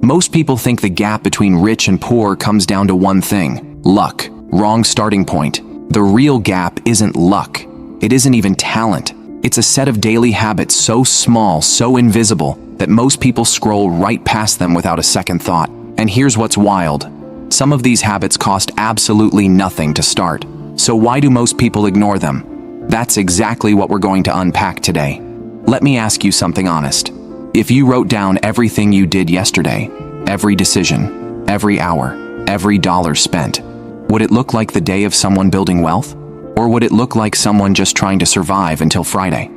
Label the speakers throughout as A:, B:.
A: Most people think the gap between rich and poor comes down to one thing: luck. Wrong starting point. The real gap isn't luck. It isn't even talent. It's a set of daily habits so small, so invisible, that most people scroll right past them without a second thought. And here's what's wild. Some of these habits cost absolutely nothing to start. So why do most people ignore them? That's exactly what we're going to unpack today. Let me ask you something honest. If you wrote down everything you did yesterday, every decision, every hour, every dollar spent, would it look like the day of someone building wealth? Or would it look like someone just trying to survive until Friday?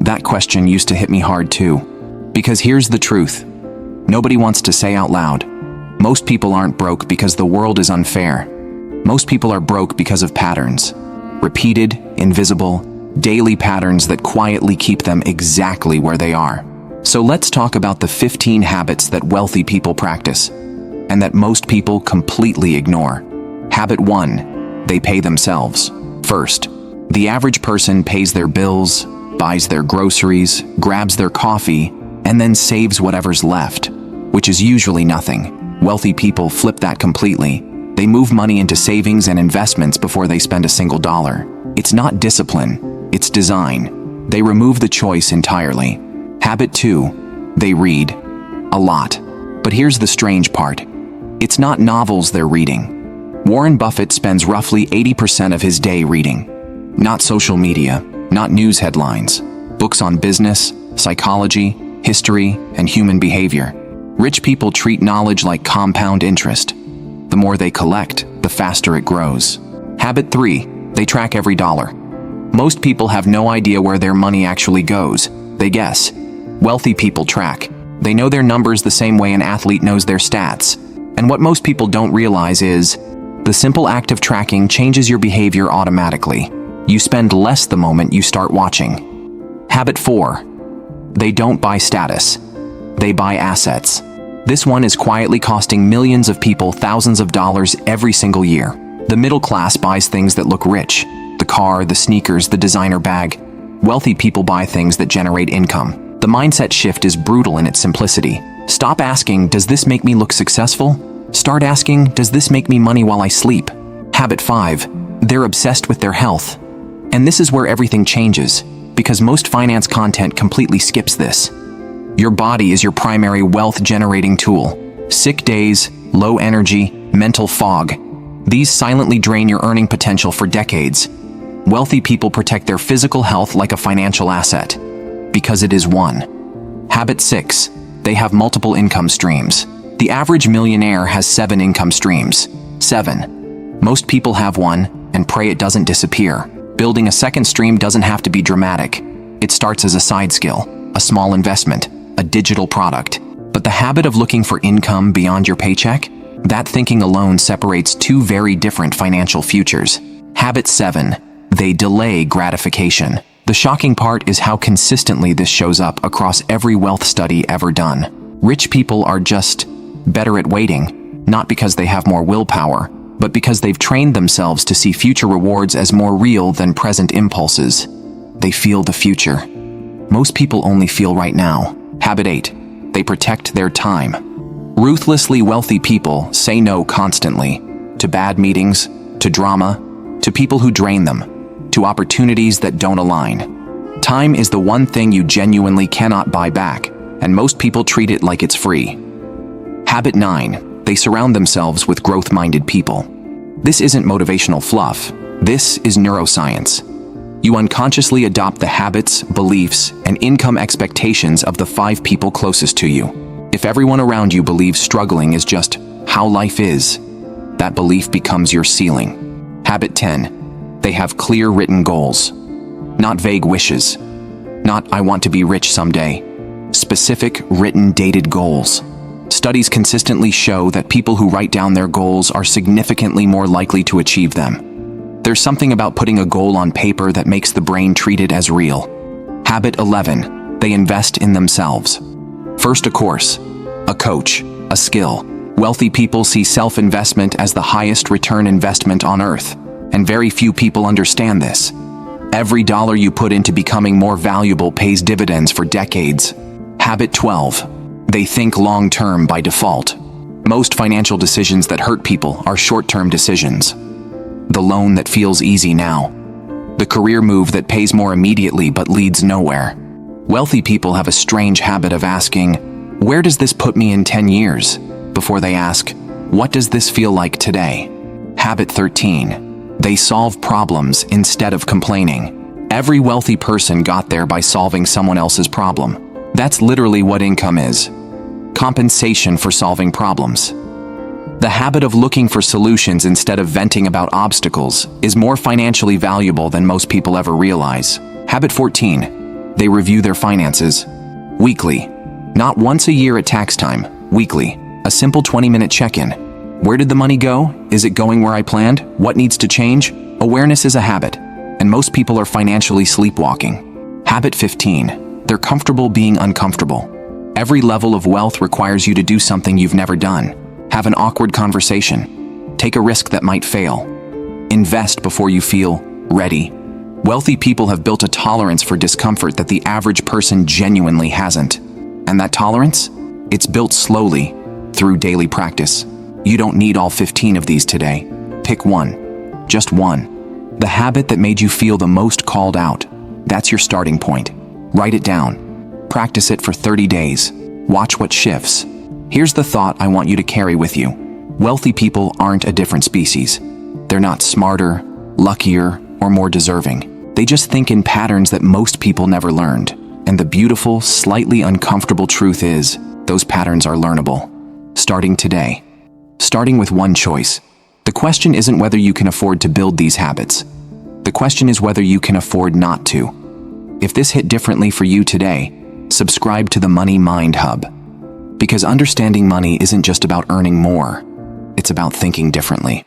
A: That question used to hit me hard too. Because here's the truth. Nobody wants to say out loud. Most people aren't broke because the world is unfair. Most people are broke because of patterns. Repeated, invisible, daily patterns that quietly keep them exactly where they are. So let's talk about the 15 habits that wealthy people practice, and that most people completely ignore. Habit 1. They pay themselves. First, the average person pays their bills, buys their groceries, grabs their coffee, and then saves whatever's left, which is usually nothing. Wealthy people flip that completely. They move money into savings and investments before they spend a single dollar. It's not discipline, it's design. They remove the choice entirely. Habit 2. They read. A lot. But here's the strange part. It's not novels they're reading. Warren Buffett spends roughly 80% of his day reading. Not social media, not news headlines. Books on business, psychology, history, and human behavior. Rich people treat knowledge like compound interest. The more they collect, the faster it grows. Habit 3. They track every dollar. Most people have no idea where their money actually goes. They guess. Wealthy people track. They know their numbers the same way an athlete knows their stats. And what most people don't realize is, the simple act of tracking changes your behavior automatically. You spend less the moment you start watching. Habit 4. They don't buy status. They buy assets. This one is quietly costing millions of people thousands of dollars every single year. The middle class buys things that look rich. The car, the sneakers, the designer bag. Wealthy people buy things that generate income. The mindset shift is brutal in its simplicity. Stop asking, does this make me look successful? Start asking, does this make me money while I sleep? Habit 5. They're obsessed with their health. And this is where everything changes, because most finance content completely skips this. Your body is your primary wealth-generating tool. Sick days, low energy, mental fog. These silently drain your earning potential for decades. Wealthy people protect their physical health like a financial asset, because it is one. Habit 6. They have multiple income streams. The average millionaire has 7 income streams. 7. Most people have one, and pray it doesn't disappear. Building a second stream doesn't have to be dramatic. It starts as a side skill, a small investment, a digital product. But the habit of looking for income beyond your paycheck? That thinking alone separates two very different financial futures. Habit 7. They delay gratification. The shocking part is how consistently this shows up across every wealth study ever done. Rich people are just better at waiting, not because they have more willpower, but because they've trained themselves to see future rewards as more real than present impulses. They feel the future. Most people only feel right now. Habit 8. They protect their time. Ruthlessly wealthy people say no constantly, to bad meetings, to drama, to people who drain them, to opportunities that don't align. Time is the one thing you genuinely cannot buy back, and most people treat it like it's free. Habit 9. They surround themselves with growth-minded people. This isn't motivational fluff. This is neuroscience. You unconsciously adopt the habits, beliefs, and income expectations of the 5 people closest to you. If everyone around you believes struggling is just how life is, that belief becomes your ceiling. Habit 10. They have clear written goals. Not vague wishes. Not, I want to be rich someday. Specific, written, dated goals. Studies consistently show that people who write down their goals are significantly more likely to achieve them. There's something about putting a goal on paper that makes the brain treat it as real. Habit 11. They invest in themselves. First, a course, a coach, a skill. Wealthy people see self-investment as the highest return investment on earth, and very few people understand this. Every dollar you put into becoming more valuable pays dividends for decades. Habit 12. They think long-term by default. Most financial decisions that hurt people are short-term decisions. The loan that feels easy now. The career move that pays more immediately but leads nowhere. Wealthy people have a strange habit of asking, "Where does this put me in 10 years?" before they ask, "What does this feel like today?" Habit 13. They solve problems instead of complaining. Every wealthy person got there by solving someone else's problem. That's literally what income is. Compensation for solving problems. The habit of looking for solutions instead of venting about obstacles is more financially valuable than most people ever realize. Habit 14. They review their finances. Weekly. Not once a year at tax time. Weekly. A simple 20-minute check-in. Where did the money go? Is it going where I planned? What needs to change? Awareness is a habit, and most people are financially sleepwalking. Habit 15. They're comfortable being uncomfortable. Every level of wealth requires you to do something you've never done. Have an awkward conversation. Take a risk that might fail. Invest before you feel ready. Wealthy people have built a tolerance for discomfort that the average person genuinely hasn't. And that tolerance? It's built slowly, through daily practice. You don't need all 15 of these today. Pick one. Just one. The habit that made you feel the most called out. That's your starting point. Write it down. Practice it for 30 days. Watch what shifts. Here's the thought I want you to carry with you. Wealthy people aren't a different species. They're not smarter, luckier, or more deserving. They just think in patterns that most people never learned. And the beautiful, slightly uncomfortable truth is, those patterns are learnable. Starting today. Starting with one choice. The question isn't whether you can afford to build these habits. The question is whether you can afford not to. If this hit differently for you today, subscribe to the Money Mind Hub. Because understanding money isn't just about earning more, it's about thinking differently.